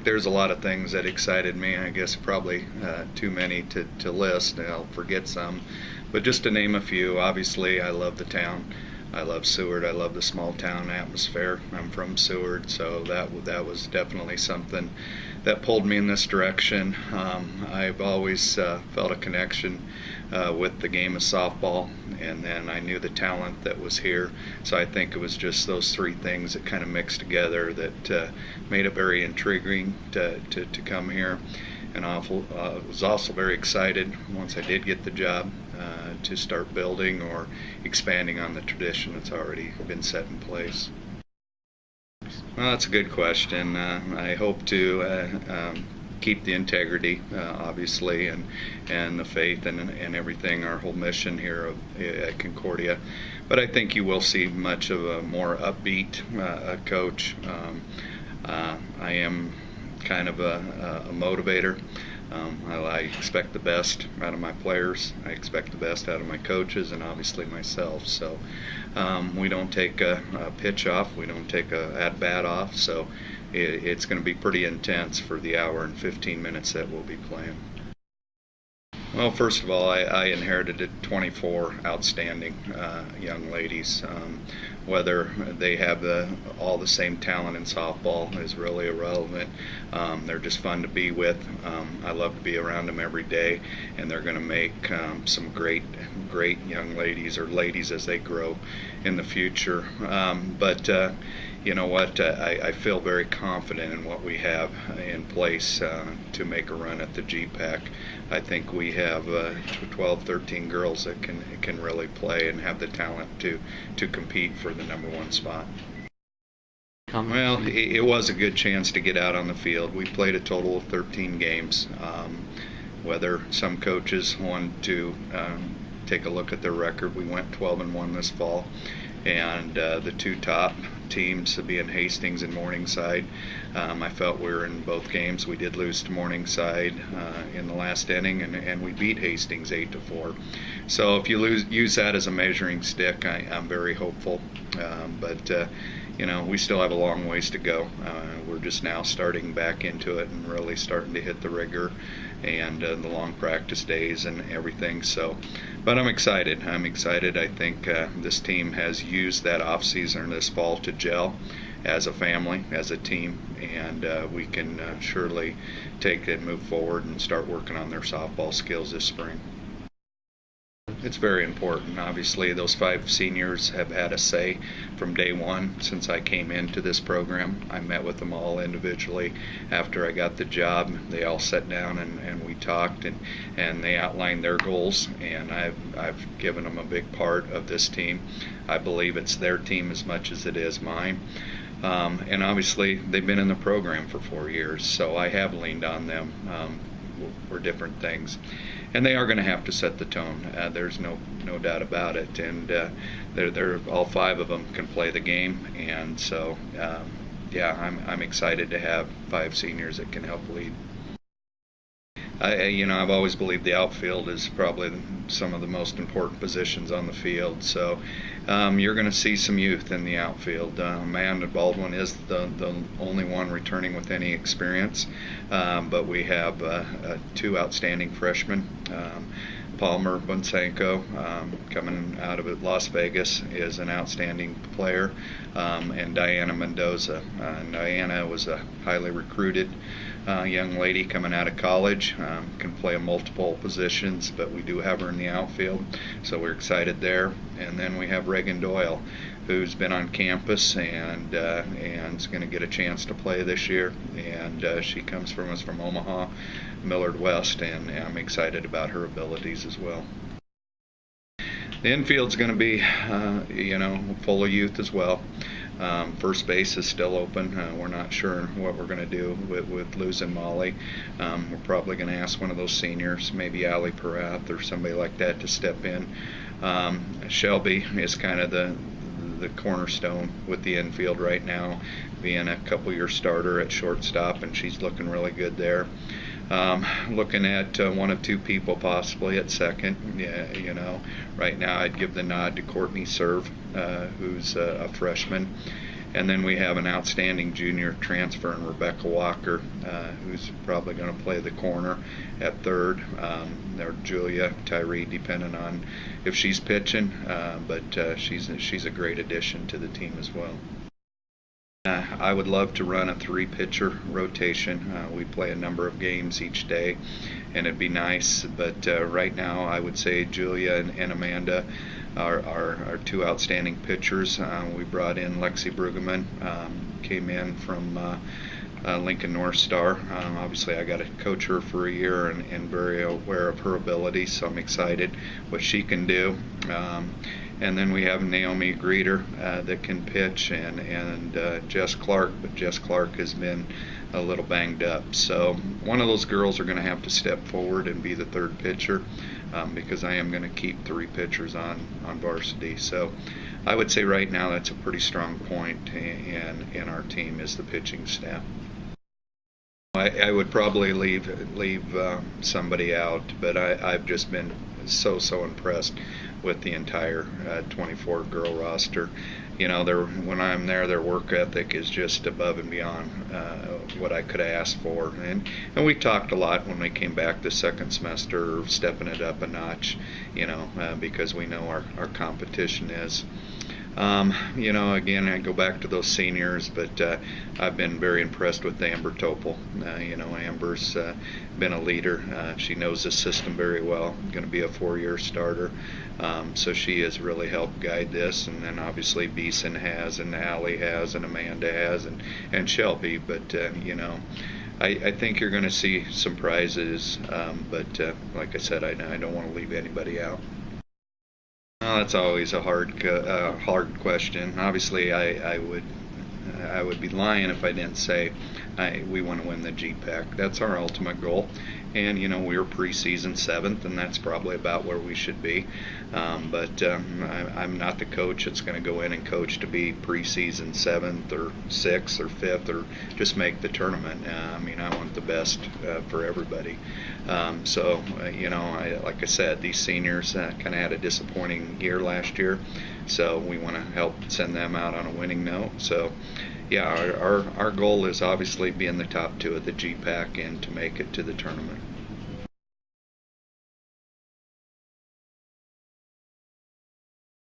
there's a lot of things that excited me. I guess probably too many to list, and I'll forget some. But just to name a few, obviously I love the town. I love Seward. I love the small town atmosphere. I'm from Seward, so that was definitely something that pulled me in this direction. I've always felt a connection with the game of softball, and then I knew the talent that was here. So I think it was just those three things that kind of mixed together that made it very intriguing to come here. And was also very excited once I did get the job to start building or expanding on the tradition that's already been set in place. Well, that's a good question. I hope to keep the integrity, obviously, and the faith and everything, our whole mission here at Concordia. But I think you will see much of a more upbeat coach. I am kind of a motivator. I expect the best out of my players. I expect the best out of my coaches and obviously myself. So we don't take a pitch off. We don't take a at-bat off. So it's going to be pretty intense for the hour and 15 minutes that we'll be playing. Well, first of all, I inherited 24 outstanding young ladies. Whether they have all the same talent in softball is really irrelevant. They're just fun to be with. I love to be around them every day, and they're going to make some great young ladies, or ladies as they grow in the future. But you know what? I feel very confident in what we have in place to make a run at the GPAC. I think we have 12, 13 girls that can really play and have the talent to compete for the #1 spot. Well, it was a good chance to get out on the field. We played a total of 13 games. Whether some coaches want to take a look at their record, we went 12-1 this fall. And the two top teams, being Hastings and Morningside, I felt we were in both games. We did lose to Morningside in the last inning, and we beat Hastings 8-4. So if you use that as a measuring stick, I'm very hopeful. But you know, we still have a long ways to go. We're just now starting back into it and really starting to hit the rigor and the long practice days and everything. So, but I'm excited. I think this team has used that off season this fall to gel as a family, as a team, and we can surely take it and move forward and start working on their softball skills this spring. It's very important. Obviously, those 5 seniors have had a say from day one since I came into this program. I met with them all individually after I got the job. They all sat down and we talked, and they outlined their goals, and I've given them a big part of this team. I believe it's their team as much as it is mine. And obviously, they've been in the program for 4 years, so I have leaned on them for different things. And they are going to have to set the tone. There's no doubt about it. And they're all 5 of them can play the game. And so, yeah, I'm excited to have 5 seniors that can help lead. I've always believed the outfield is probably some of the most important positions on the field. So you're going to see some youth in the outfield. Amanda Baldwin is the only one returning with any experience, but we have 2 outstanding freshmen. Palmer Bonsanko, coming out of Las Vegas, is an outstanding player, and Diana Mendoza. Diana was a highly recruited young lady coming out of college, can play multiple positions, but we do have her in the outfield, so we're excited there. And then we have Reagan Doyle, who's been on campus and is going to get a chance to play this year, and she comes from us from Omaha, Millard West, and I'm excited about her abilities as well. The infield's going to be, full of youth as well. First base is still open. We're not sure what we're going to do with losing Molly. We're probably going to ask one of those seniors, maybe Allie Perath or somebody like that, to step in. Shelby is kind of the cornerstone with the infield right now, being a couple-year starter at shortstop, and she's looking really good there. Looking at 1 of 2 people possibly at second. Right now I'd give the nod to Courtney Serve, who's a freshman, And then we have an outstanding junior transfer in Rebecca Walker, who's probably going to play the corner at third, or Julia Tyree, depending on if she's pitching. But she's a great addition to the team as well. I would love to run a 3-pitcher rotation. We play a number of games each day, and it'd be nice. But right now, I would say Julia and Amanda are 2 outstanding pitchers. We brought in Lexi Brueggemann, came in from Lincoln North Star. Obviously, I got to coach her for a year and very aware of her ability, so I'm excited what she can do. And then we have Naomi Greeter that can pitch, and Jess Clark, but Jess Clark has been a little banged up. So one of those girls are going to have to step forward and be the 3rd pitcher, because I am going to keep 3 pitchers on varsity. So I would say right now that's a pretty strong point in our team is the pitching staff. I would probably leave somebody out, but I've just been so impressed with the entire 24-girl roster. You know, when I'm there, their work ethic is just above and beyond what I could ask for. And we talked a lot when we came back the second semester, stepping it up a notch, because we know our competition is. Again, I go back to those seniors, but I've been very impressed with Amber Topol. Amber's been a leader. She knows the system very well, going to be a 4-year starter. So she has really helped guide this, and then obviously Beeson has, and Allie has, and Amanda has, and Shelby. But, I think you're going to see some prizes, but like I said, I don't want to leave anybody out. Well, that's always a hard question. Obviously, I would be lying if I didn't say we want to win the GPAC. That's our ultimate goal. And, we're preseason 7th, and that's probably about where we should be. But I'm not the coach that's going to go in and coach to be preseason 7th or 6th or 5th or just make the tournament. I want the best for everybody. Like I said, these seniors kind of had a disappointing year last year. So we want to help send them out on a winning note. So, yeah, our goal is obviously be in the top 2 of the GPAC and to make it to the tournament.